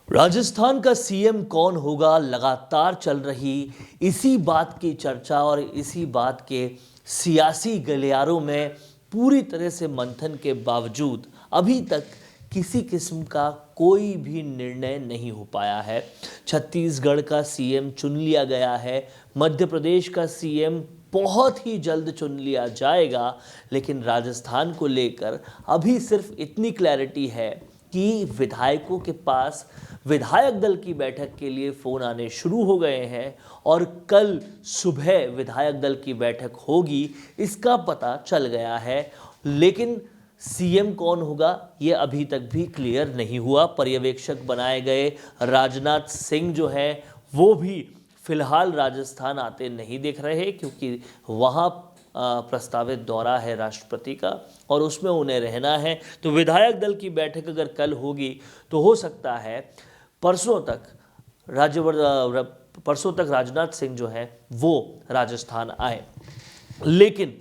राजस्थान का सीएम कौन होगा, लगातार चल रही इसी बात की चर्चा और इसी बात के सियासी गलियारों में पूरी तरह से मंथन के बावजूद अभी तक किसी किस्म का कोई भी निर्णय नहीं हो पाया है। छत्तीसगढ़ का सीएम चुन लिया गया है, मध्य प्रदेश का सीएम बहुत ही जल्द चुन लिया जाएगा, लेकिन राजस्थान को लेकर अभी सिर्फ इतनी क्लैरिटी है कि विधायकों के पास विधायक दल की बैठक के लिए फ़ोन आने शुरू हो गए हैं और कल सुबह विधायक दल की बैठक होगी, इसका पता चल गया है। लेकिन सीएम कौन होगा ये अभी तक भी क्लियर नहीं हुआ। पर्यवेक्षक बनाए गए राजनाथ सिंह जो है वो भी फिलहाल राजस्थान आते नहीं दिख रहे, क्योंकि वहाँ प्रस्तावित दौरा है राष्ट्रपति का और उसमें उन्हें रहना है। तो विधायक दल की बैठक अगर कल होगी तो हो सकता है परसों तक राजनाथ सिंह जो है वो राजस्थान आए। लेकिन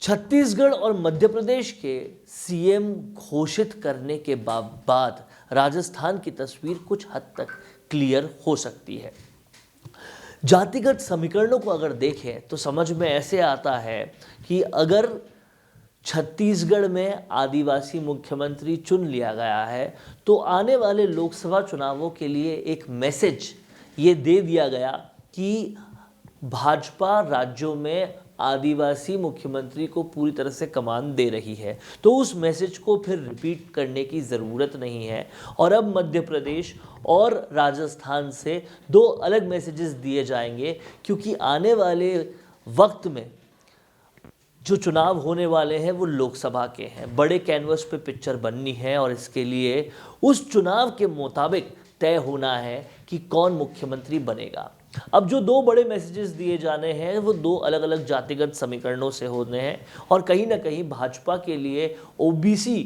छत्तीसगढ़ और मध्य प्रदेश के सीएम घोषित करने के बाद राजस्थान की तस्वीर कुछ हद तक क्लियर हो सकती है। जातिगत समीकरणों को अगर देखें तो समझ में ऐसे आता है कि अगर छत्तीसगढ़ में आदिवासी मुख्यमंत्री चुन लिया गया है तो आने वाले लोकसभा चुनावों के लिए एक मैसेज ये दे दिया गया कि भाजपा राज्यों में आदिवासी मुख्यमंत्री को पूरी तरह से कमान दे रही है, तो उस मैसेज को फिर रिपीट करने की ज़रूरत नहीं है। और अब मध्य प्रदेश और राजस्थान से दो अलग मैसेजेस दिए जाएंगे, क्योंकि आने वाले वक्त में जो चुनाव होने वाले हैं वो लोकसभा के हैं। बड़े कैनवस पे पिक्चर बननी है और इसके लिए उस चुनाव के मुताबिक तय होना है कि कौन मुख्यमंत्री बनेगा। अब जो दो बड़े मैसेजेस दिए जाने हैं वो दो अलग अलग जातिगत समीकरणों से होने हैं और कहीं ना कहीं भाजपा के लिए ओबीसी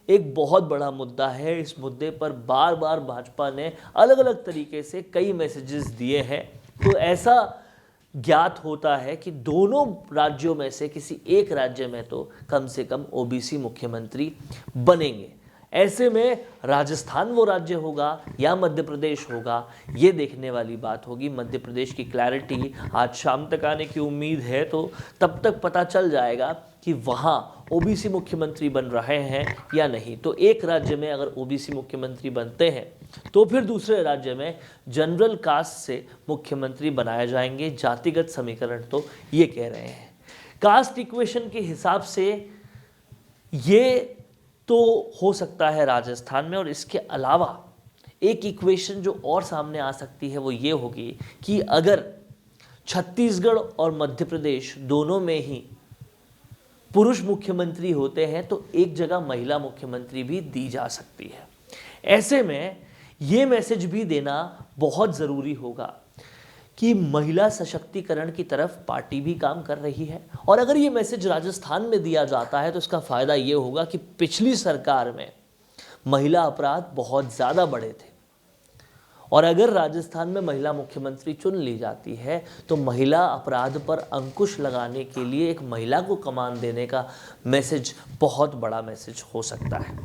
एक बहुत बड़ा मुद्दा है। इस मुद्दे पर बार बार भाजपा ने अलग अलग तरीके से कई मैसेजेस दिए हैं। तो ऐसा ज्ञात होता है कि दोनों राज्यों में से किसी एक राज्य में तो कम से कम ओबीसी मुख्यमंत्री बनेंगे। ऐसे में राजस्थान वो राज्य होगा या मध्य प्रदेश होगा, ये देखने वाली बात होगी। मध्य प्रदेश की क्लैरिटी आज शाम तक आने की उम्मीद है, तो तब तक पता चल जाएगा कि वहाँ ओबीसी मुख्यमंत्री बन रहे हैं या नहीं। तो एक राज्य में अगर ओबीसी मुख्यमंत्री बनते हैं तो फिर दूसरे राज्य में जनरल कास्ट से मुख्यमंत्री बनाए जाएंगे। जातिगत समीकरण तो ये कह रहे हैं। कास्ट इक्वेशन के हिसाब से ये तो हो सकता है राजस्थान में, और इसके अलावा एक इक्वेशन जो और सामने आ सकती है वो ये होगी कि अगर छत्तीसगढ़ और मध्य प्रदेश दोनों में ही पुरुष मुख्यमंत्री होते हैं तो एक जगह महिला मुख्यमंत्री भी दी जा सकती है। ऐसे में ये मैसेज भी देना बहुत ज़रूरी होगा कि महिला सशक्तिकरण की तरफ पार्टी भी काम कर रही है। और अगर ये मैसेज राजस्थान में दिया जाता है तो इसका फ़ायदा ये होगा कि पिछली सरकार में महिला अपराध बहुत ज़्यादा बढ़े थे, और अगर राजस्थान में महिला मुख्यमंत्री चुन ली जाती है तो महिला अपराध पर अंकुश लगाने के लिए एक महिला को कमान देने का मैसेज बहुत बड़ा मैसेज हो सकता है।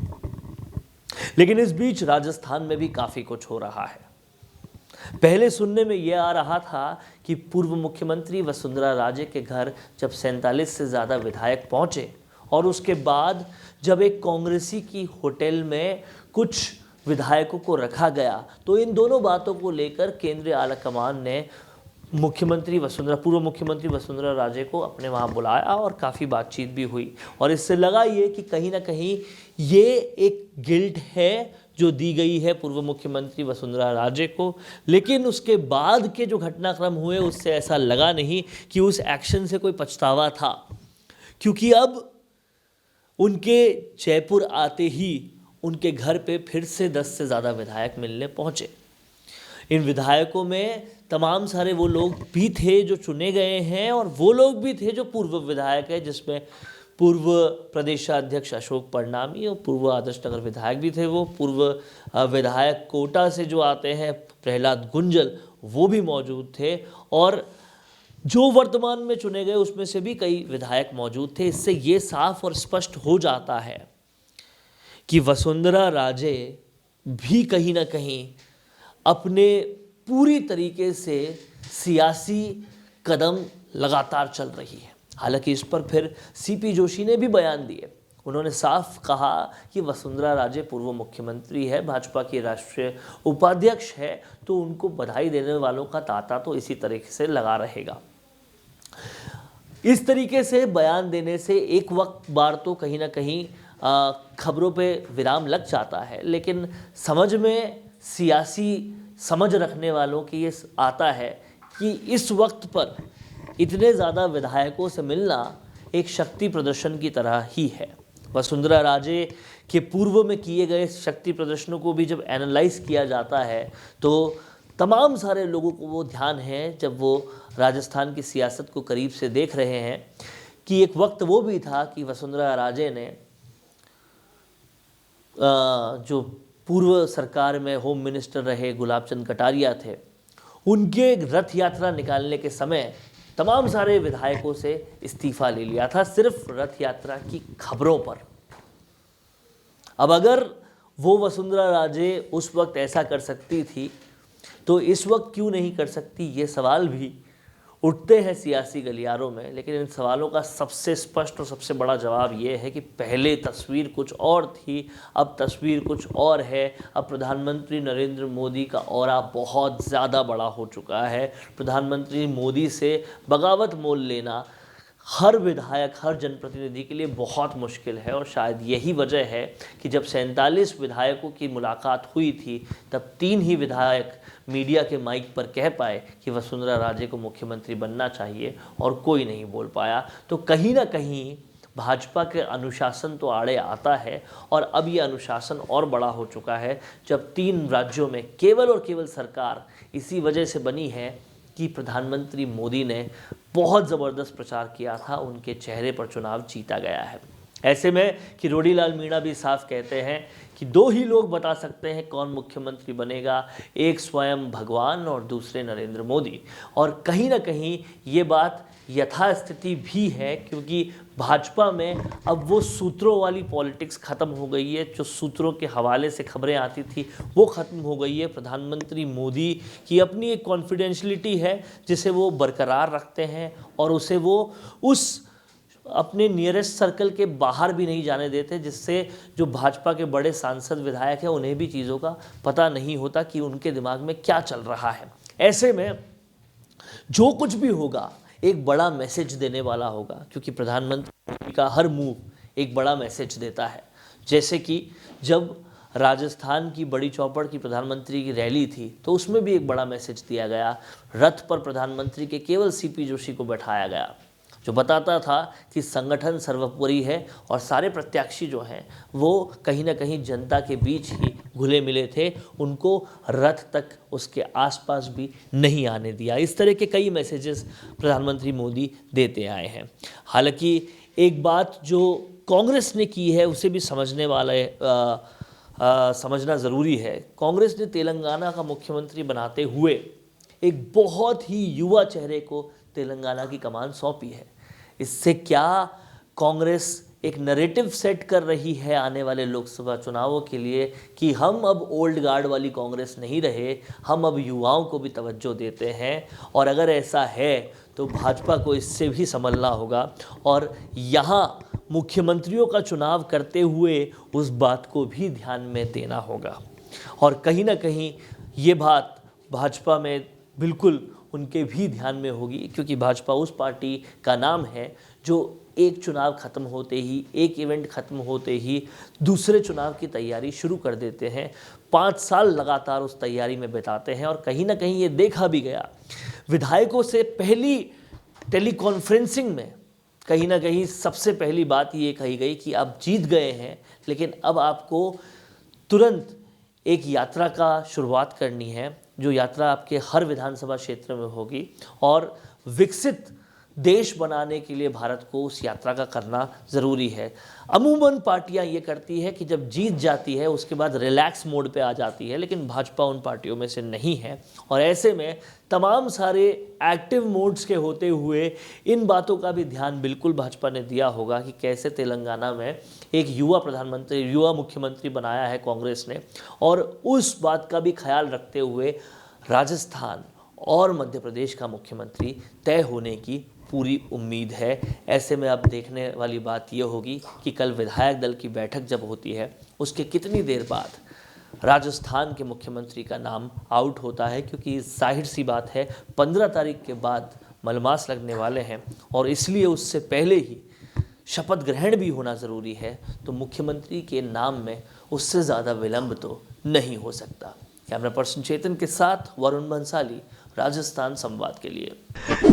लेकिन इस बीच राजस्थान में भी काफ़ी कुछ हो रहा है। पहले सुनने में यह आ रहा था कि पूर्व मुख्यमंत्री वसुंधरा राजे के घर जब 47 से ज़्यादा विधायक पहुंचे और उसके बाद जब एक कांग्रेसी की होटल में कुछ विधायकों को रखा गया तो इन दोनों बातों को लेकर केंद्रीय आलाकमान ने पूर्व मुख्यमंत्री वसुंधरा राजे को अपने वहाँ बुलाया और काफ़ी बातचीत भी हुई। और इससे लगा ये कि कहीं ना कहीं ये एक गिल्ट है जो दी गई है पूर्व मुख्यमंत्री वसुंधरा राजे को। लेकिन उसके बाद के जो घटनाक्रम हुए उससे ऐसा लगा नहीं कि उस एक्शन से कोई पछतावा था, क्योंकि अब उनके जयपुर आते ही उनके घर पे फिर से 10 से ज़्यादा विधायक मिलने पहुँचे। इन विधायकों में तमाम सारे वो लोग भी थे जो चुने गए हैं और वो लोग भी थे जो पूर्व विधायक है, जिसमें पूर्व प्रदेशाध्यक्ष अशोक परनामी और पूर्व आदर्श नगर विधायक भी थे। वो पूर्व विधायक कोटा से जो आते हैं प्रहलाद गुंजल, वो भी मौजूद थे, और जो वर्तमान में चुने गए उसमें से भी कई विधायक मौजूद थे। इससे ये साफ और स्पष्ट हो जाता है कि वसुंधरा राजे भी कहीं ना कहीं अपने पूरी तरीके से सियासी कदम लगातार चल रही है। हालांकि इस पर फिर सीपी जोशी ने भी बयान दिए। उन्होंने साफ कहा कि वसुंधरा राजे पूर्व मुख्यमंत्री है, भाजपा की राष्ट्रीय उपाध्यक्ष है, तो उनको बधाई देने वालों का तांता तो इसी तरीके से लगा रहेगा। इस तरीके से बयान देने से एक वक्त बार तो कहीं ना कहीं खबरों पे विराम लग जाता है, लेकिन समझ में सियासी समझ रखने वालों की ये आता है कि इस वक्त पर इतने ज़्यादा विधायकों से मिलना एक शक्ति प्रदर्शन की तरह ही है। वसुंधरा राजे के पूर्व में किए गए शक्ति प्रदर्शनों को भी जब एनालाइज किया जाता है तो तमाम सारे लोगों को वो ध्यान है, जब वो राजस्थान की सियासत को करीब से देख रहे हैं, कि एक वक्त वो भी था कि वसुंधरा राजे ने जो पूर्व सरकार में होम मिनिस्टर रहे गुलाब चंद कटारिया थे, उनके रथ यात्रा निकालने के समय तमाम सारे विधायकों से इस्तीफा ले लिया था, सिर्फ रथ यात्रा की खबरों पर। अब अगर वो वसुंधरा राजे उस वक्त ऐसा कर सकती थी तो इस वक्त क्यों नहीं कर सकती, ये सवाल भी उठते हैं सियासी गलियारों में। लेकिन इन सवालों का सबसे स्पष्ट और सबसे बड़ा जवाब ये है कि पहले तस्वीर कुछ और थी, अब तस्वीर कुछ और है। अब प्रधानमंत्री नरेंद्र मोदी का ऑरा बहुत ज़्यादा बड़ा हो चुका है। प्रधानमंत्री मोदी से बगावत मोल लेना हर विधायक, हर जनप्रतिनिधि के लिए बहुत मुश्किल है। और शायद यही वजह है कि जब 47 विधायकों की मुलाकात हुई थी, तब 3 ही विधायक मीडिया के माइक पर कह पाए कि वसुंधरा राजे को मुख्यमंत्री बनना चाहिए, और कोई नहीं बोल पाया। तो कहीं ना कहीं भाजपा के अनुशासन तो आड़े आता है, और अब ये अनुशासन और बड़ा हो चुका है जब 3 राज्यों में केवल और केवल सरकार इसी वजह से बनी है कि प्रधानमंत्री मोदी ने बहुत ज़बरदस्त प्रचार किया था, उनके चेहरे पर चुनाव जीता गया है। ऐसे में किरोड़ी लाल मीणा भी साफ कहते हैं कि 2 ही लोग बता सकते हैं कौन मुख्यमंत्री बनेगा, एक स्वयं भगवान और दूसरे नरेंद्र मोदी। और कहीं ना कहीं ये बात यथास्थिति भी है, क्योंकि भाजपा में अब वो सूत्रों वाली पॉलिटिक्स ख़त्म हो गई है। जो सूत्रों के हवाले से खबरें आती थी वो ख़त्म हो गई है। प्रधानमंत्री मोदी की अपनी एक कॉन्फिडेंशियलिटी है जिसे वो बरकरार रखते हैं, और उसे वो उस अपने नियरेस्ट सर्कल के बाहर भी नहीं जाने देते, जिससे जो भाजपा के बड़े सांसद विधायक हैं उन्हें भी चीज़ों का पता नहीं होता कि उनके दिमाग में क्या चल रहा है। ऐसे में जो कुछ भी होगा एक बड़ा मैसेज देने वाला होगा, क्योंकि प्रधानमंत्री का हर मूव एक बड़ा मैसेज देता है। जैसे कि जब राजस्थान की बड़ी चौपड़ की प्रधानमंत्री की रैली थी तो उसमें भी एक बड़ा मैसेज दिया गया। रथ पर प्रधानमंत्री के केवल सीपी जोशी को बैठाया गया, जो बताता था कि संगठन सर्वोपरि है, और सारे प्रत्याशी जो हैं वो कहीं ना कहीं जनता के बीच ही घुले मिले थे, उनको रथ तक उसके आसपास भी नहीं आने दिया। इस तरह के कई मैसेजेस प्रधानमंत्री मोदी देते आए हैं। हालांकि एक बात जो कांग्रेस ने की है उसे भी समझना ज़रूरी है। कांग्रेस ने तेलंगाना का मुख्यमंत्री बनाते हुए एक बहुत ही युवा चेहरे को तेलंगाना की कमान सौंपी है। इससे क्या कांग्रेस एक नैरेटिव सेट कर रही है आने वाले लोकसभा चुनावों के लिए कि हम अब ओल्ड गार्ड वाली कांग्रेस नहीं रहे, हम अब युवाओं को भी तवज्जो देते हैं। और अगर ऐसा है तो भाजपा को इससे भी संभलना होगा, और यहाँ मुख्यमंत्रियों का चुनाव करते हुए उस बात को भी ध्यान में देना होगा। और कहीं ना कहीं ये बात भाजपा में बिल्कुल उनके भी ध्यान में होगी, क्योंकि भाजपा उस पार्टी का नाम है जो एक चुनाव ख़त्म होते ही, एक इवेंट ख़त्म होते ही दूसरे चुनाव की तैयारी शुरू कर देते हैं। 5 साल लगातार उस तैयारी में बिताते हैं, और कहीं ना कहीं ये देखा भी गया विधायकों से पहली टेलीकॉन्फ्रेंसिंग में कहीं ना कहीं सबसे पहली बात ये कही गई कि आप जीत गए हैं, लेकिन अब आपको तुरंत एक यात्रा का शुरुआत करनी है, जो यात्रा आपके हर विधानसभा क्षेत्र में होगी, और विकसित देश बनाने के लिए भारत को उस यात्रा का करना ज़रूरी है। अमूमन पार्टियां ये करती है कि जब जीत जाती है उसके बाद रिलैक्स मोड पे आ जाती है, लेकिन भाजपा उन पार्टियों में से नहीं है। और ऐसे में तमाम सारे एक्टिव मोड्स के होते हुए इन बातों का भी ध्यान बिल्कुल भाजपा ने दिया होगा कि कैसे तेलंगाना में एक युवा मुख्यमंत्री बनाया है कांग्रेस ने, और उस बात का भी ख्याल रखते हुए राजस्थान और मध्य प्रदेश का मुख्यमंत्री तय होने की पूरी उम्मीद है। ऐसे में अब देखने वाली बात यह होगी कि कल विधायक दल की बैठक जब होती है उसके कितनी देर बाद राजस्थान के मुख्यमंत्री का नाम आउट होता है, क्योंकि जाहिर सी बात है 15 तारीख के बाद मलमास लगने वाले हैं और इसलिए उससे पहले ही शपथ ग्रहण भी होना ज़रूरी है। तो मुख्यमंत्री के नाम में उससे ज़्यादा विलंब तो नहीं हो सकता। कैमरा पर्सन चेतन के साथ वरुण बंसाली, राजस्थान संवाद के लिए।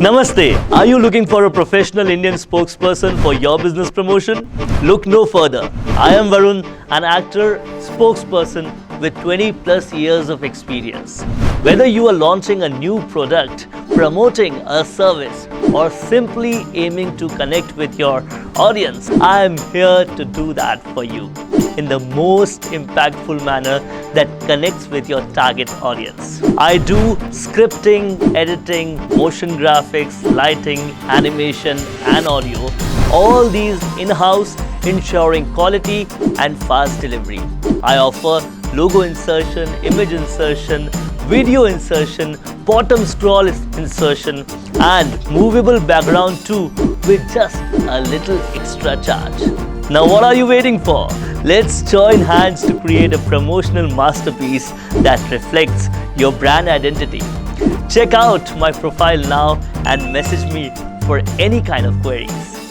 Namaste. Are you looking for a professional Indian spokesperson for your business promotion? Look no further. I am Varun, an actor, spokesperson with 20 plus years of experience. Whether you are launching a new product, promoting a service, or simply aiming to connect with your audience, I am here to do that for you in the most impactful manner that connects with your target audience. I do scripting, editing, motion graphics, lighting, animation and audio, all these in-house, ensuring quality and fast delivery. I offer logo insertion, image insertion, video insertion, bottom scroll insertion and movable background too, with just a little extra charge. Now what are you waiting for? Let's join hands to create a promotional masterpiece that reflects your brand identity. Check out my profile now and message me for any kind of queries.